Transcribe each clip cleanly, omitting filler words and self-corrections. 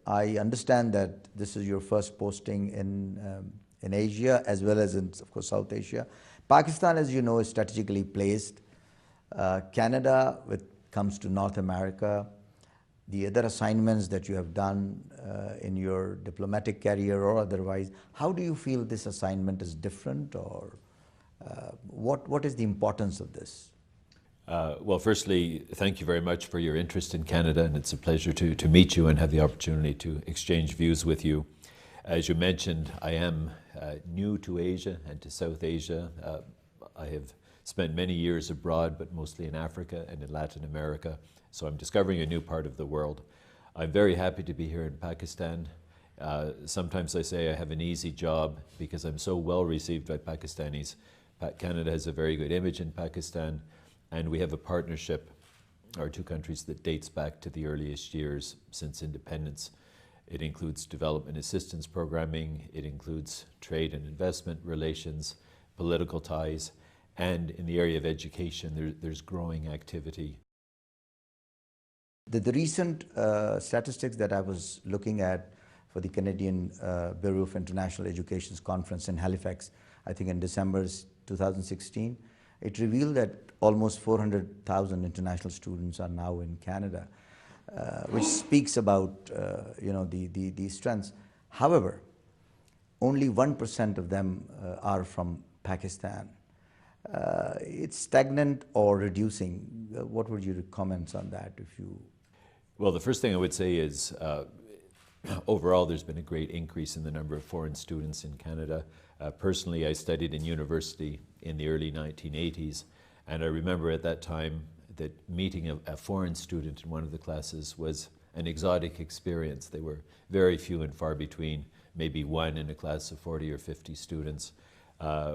I understand that this is your first posting in Asia as well as in, of course, South Asia. Pakistan, as you know, is strategically placed. Canada, when it comes to North America, the other assignments that you have done in your diplomatic career or otherwise, how do you feel this assignment is different, or what is the importance of this? Well, firstly, thank you very much for your interest in Canada, and it's a pleasure to meet you and have the opportunity to exchange views with you. As you mentioned, I am new to Asia and to South Asia. I have spent many years abroad, but mostly in Africa and in Latin America, so I'm discovering a new part of the world. I'm very happy to be here in Pakistan. Sometimes I say I have an easy job because I'm so well received by Pakistanis. Canada has a very good image in Pakistan, and we have a partnership, our two countries, that dates back to the earliest years since independence. It includes development assistance programming, it includes trade and investment relations, political ties, and in the area of education, there's growing activity. The recent statistics that I was looking at for the Canadian Bureau of International Education's conference in Halifax, I think in December 2016, it revealed that almost 400,000 international students are now in Canada, which speaks about the strengths. However, only 1% of them are from Pakistan. It's stagnant or reducing. What would your comments on that, if you? Well, the first thing I would say is overall there's been a great increase in the number of foreign students in Canada. Personally, I studied in university in the early 1980s, and I remember at that time that meeting a foreign student in one of the classes was an exotic experience. They were very few and far between, maybe one in a class of 40 or 50 students.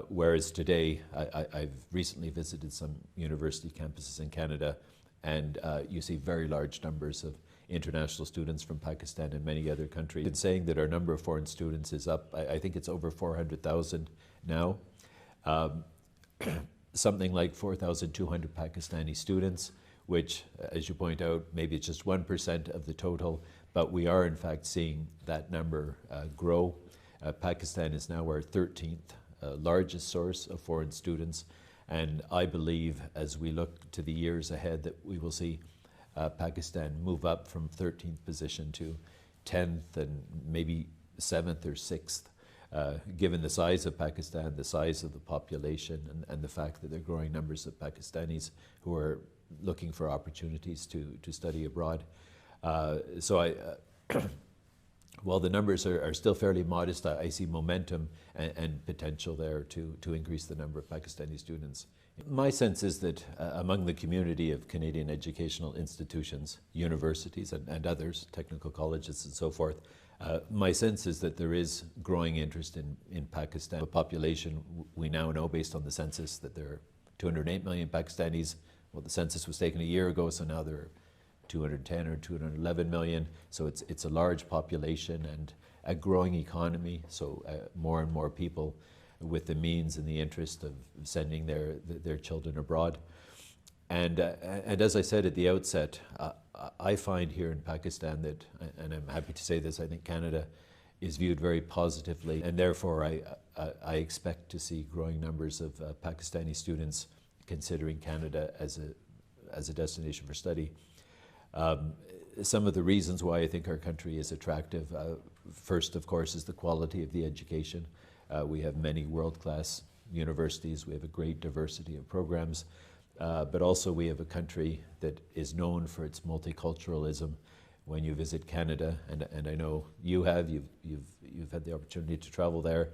Whereas today, I've recently visited some university campuses in Canada, and you see very large numbers of international students from Pakistan and many other countries. In saying that our number of foreign students is up, I think it's over 400,000 now. Something like 4,200 Pakistani students, which, as you point out, maybe it's just 1% of the total, but we are in fact seeing that number grow. Pakistan is now our 13th largest source of foreign students, and I believe as we look to the years ahead that we will see Pakistan move up from 13th position to 10th and maybe 7th or 6th. Given the size of Pakistan, the size of the population, and the fact that there are growing numbers of Pakistanis who are looking for opportunities to study abroad. While the numbers are still fairly modest, I see momentum and potential there to increase the number of Pakistani students. My sense is that among the community of Canadian educational institutions, universities and others, technical colleges and so forth, my sense is that there is growing interest in Pakistan. The population, we now know based on the census that there are 208 million Pakistanis. Well, the census was taken a year ago, so now there are 210 or 211 million. So it's a large population and a growing economy. So more and more people with the means and the interest of sending their children abroad. And as I said at the outset, I find here in Pakistan that, and I'm happy to say this, I think Canada is viewed very positively, and therefore I expect to see growing numbers of Pakistani students considering Canada as a destination for study. Some of the reasons why I think our country is attractive, first of course is the quality of the education. We have many world-class universities, we have a great diversity of programs. But also we have a country that is known for its multiculturalism. When you visit Canada, and I know you've had the opportunity to travel there,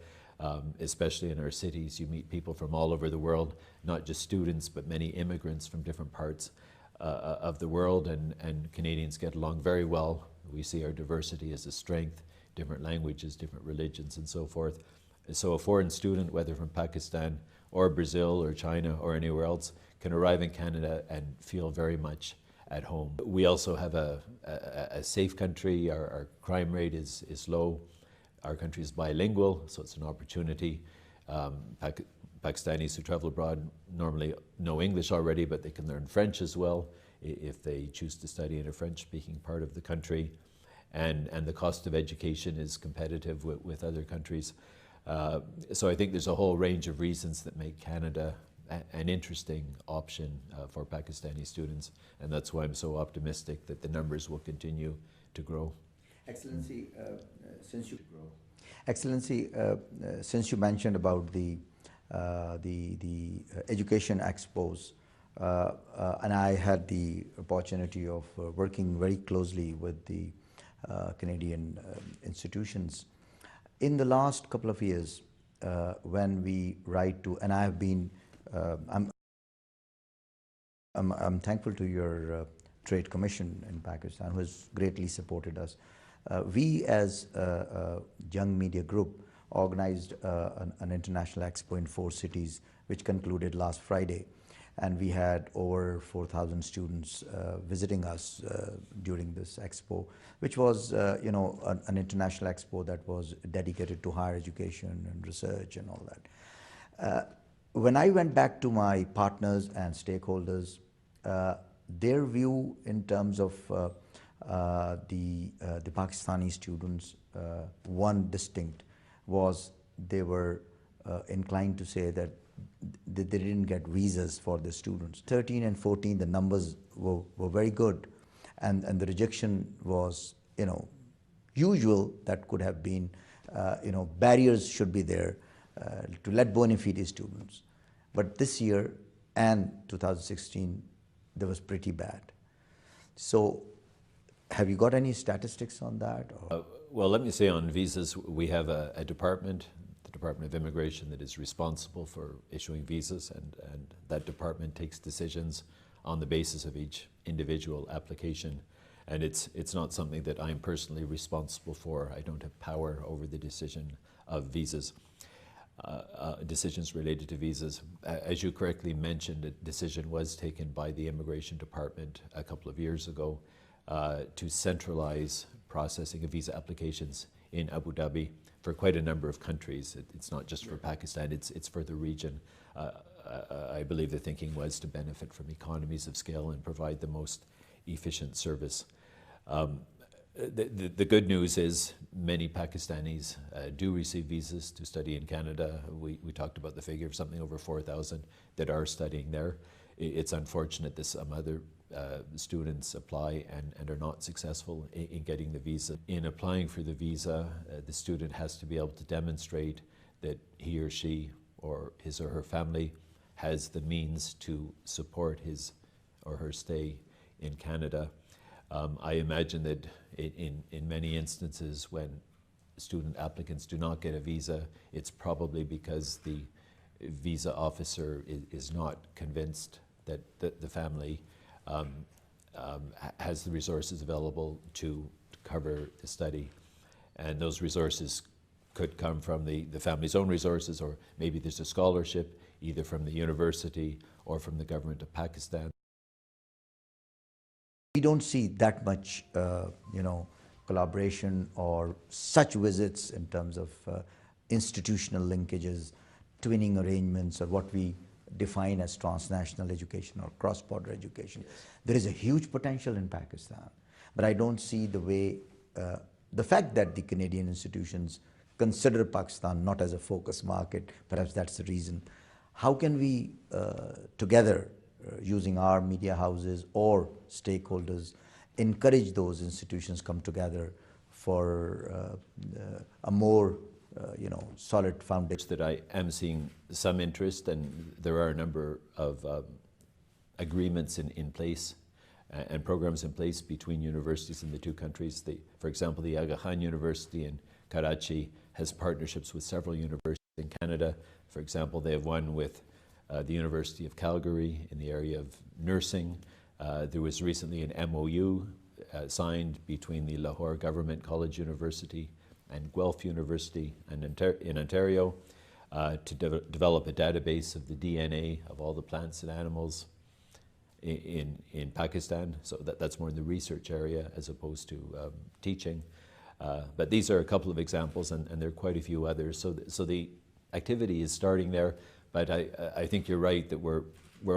especially in our cities, you meet people from all over the world, not just students, but many immigrants from different parts of the world, and Canadians get along very well. We see our diversity as a strength, different languages, different religions, and so forth. And so a foreign student, whether from Pakistan or Brazil or China or anywhere else, can arrive in Canada and feel very much at home. We also have a safe country. Our crime rate is low. Our country is bilingual, so it's an opportunity. Pakistanis who travel abroad normally know English already, but they can learn French as well if they choose to study in a French-speaking part of the country. and the cost of education is competitive with other countries. So I think there's a whole range of reasons that make Canada an interesting option for Pakistani students, and that's why I'm so optimistic that the numbers will continue to grow. Excellency, since you mentioned about the education expos, and I had the opportunity of working very closely with the Canadian institutions. In the last couple of years, when we write to, and I have been, I'm thankful to your Trade Commission in Pakistan, who has greatly supported us. We as a young media group organized an international expo in 4 cities, which concluded last Friday. And we had over 4,000 students visiting us during this expo, which was, an international expo that was dedicated to higher education and research and all that. When I went back to my partners and stakeholders, their view in terms of the Pakistani students, one distinct was they were inclined to say that they didn't get visas for the students. 13 and 14, the numbers were very good, and the rejection was, usual. That could have been, barriers should be there to let bona fide students. But this year and 2016, that was pretty bad. So have you got any statistics on that? Well, let me say on visas, we have a department, the Department of Immigration, that is responsible for issuing visas, and that department takes decisions on the basis of each individual application. And it's not something that I'm personally responsible for. I don't have power over the decision of visas, decisions related to visas. As you correctly mentioned, a decision was taken by the Immigration Department a couple of years ago to centralize processing of visa applications in Abu Dhabi for quite a number of countries. It's not just for Pakistan, it's for the region. I believe the thinking was to benefit from economies of scale and provide the most efficient service. The good news is many Pakistanis do receive visas to study in Canada. We talked about the figure of something over 4,000 that are studying there. It's unfortunate that some other students apply and are not successful in getting the visa. In applying for the visa, the student has to be able to demonstrate that he or she or his or her family has the means to support his or her stay in Canada. I imagine that in many instances when student applicants do not get a visa, it's probably because the visa officer is not convinced that the family has the resources available to cover the study. And those resources could come from the family's own resources, or maybe there's a scholarship either from the university or from the government of Pakistan. We don't see that much, collaboration or such visits in terms of institutional linkages, twinning arrangements, or what we define as transnational education or cross-border education. Yes. There is a huge potential in Pakistan, but I don't see the way, the fact that the Canadian institutions consider Pakistan not as a focus market, perhaps that's the reason. How can we together, using our media houses or stakeholders, encourage those institutions come together for a more solid foundation? That I am seeing some interest, and there are a number of agreements in place and programs in place between universities in the two countries. For example, the Aga Khan University in Karachi has partnerships with several universities in Canada. For example, they have one with the University of Calgary in the area of nursing. There was recently an MOU signed between the Lahore Government College University and Guelph University in Ontario to develop a database of the DNA of all the plants and animals in Pakistan. So that's more in the research area as opposed to teaching. But these are a couple of examples, and there are quite a few others. So the activity is starting there, but I think you're right that we're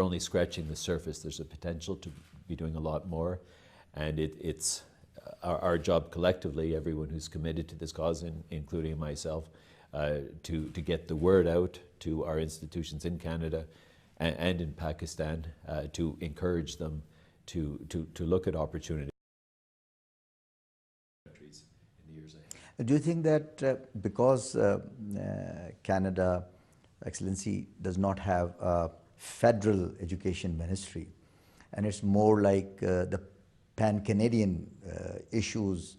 only scratching the surface. There's a potential to be doing a lot more, and it's our job collectively, everyone who's committed to this cause, including myself, to get the word out to our institutions in Canada and in Pakistan, to encourage them to look at opportunities in the years ahead. Do you think that because Canada, Excellency, does not have a federal education ministry, and it's more like the pan-Canadian issues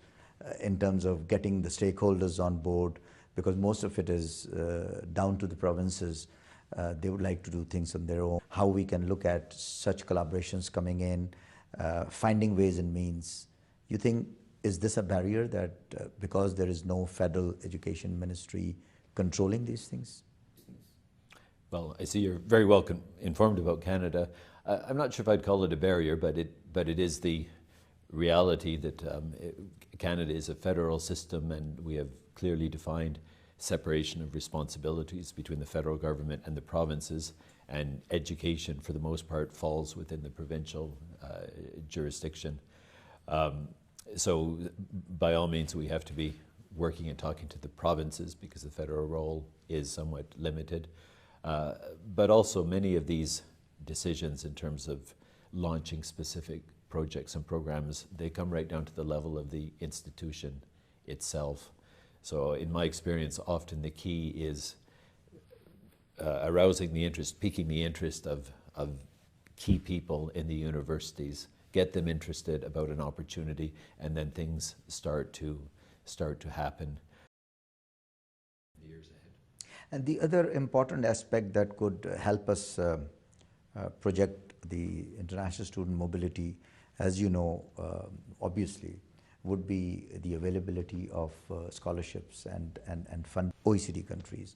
in terms of getting the stakeholders on board, because most of it is down to the provinces. They would like to do things on their own. How we can look at such collaborations coming in, finding ways and means. You think, is this a barrier that because there is no federal education ministry controlling these things? Well, I see you're very well informed about Canada. I'm not sure if I'd call it a barrier, but it is the reality that Canada is a federal system, and we have clearly defined separation of responsibilities between the federal government and the provinces, and education for the most part falls within the provincial jurisdiction. So by all means we have to be working and talking to the provinces because the federal role is somewhat limited. But also many of these decisions in terms of launching specific projects and programs, they come right down to the level of the institution itself. So in my experience, often the key is arousing the interest, piquing the interest of key people in the universities, get them interested about an opportunity, and then things start to happen in the years ahead. And the other important aspect that could help us project the international student mobility, as you know, obviously, would be the availability of scholarships and fund. OECD countries,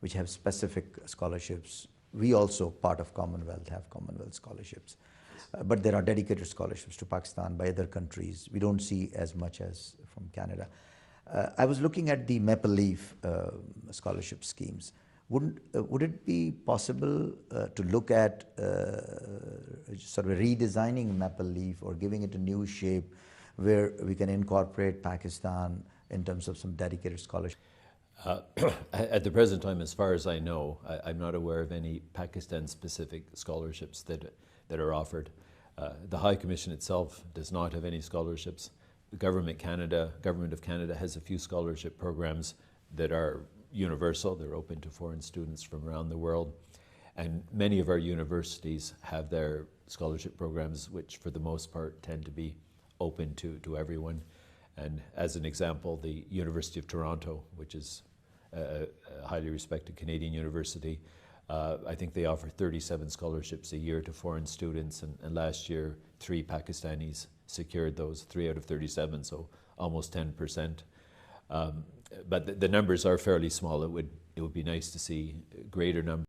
which have specific scholarships. We also, part of Commonwealth, have Commonwealth scholarships. But there are dedicated scholarships to Pakistan by other countries. We don't see as much as from Canada. I was looking at the Maple Leaf scholarship schemes. Would it be possible to look at sort of redesigning Maple Leaf or giving it a new shape where we can incorporate Pakistan in terms of some dedicated scholarship? At the present time, as far as I know, I'm not aware of any Pakistan-specific scholarships that are offered. The High Commission itself does not have any scholarships. The Government of Canada has a few scholarship programs that are universal. They're open to foreign students from around the world. And many of our universities have their scholarship programs, which for the most part tend to be open to everyone. And as an example, the University of Toronto, which is a highly respected Canadian university, I think they offer 37 scholarships a year to foreign students, and last year 3 Pakistanis secured those, 3 out of 37, so almost 10%. But the numbers are fairly small. It would be nice to see greater numbers.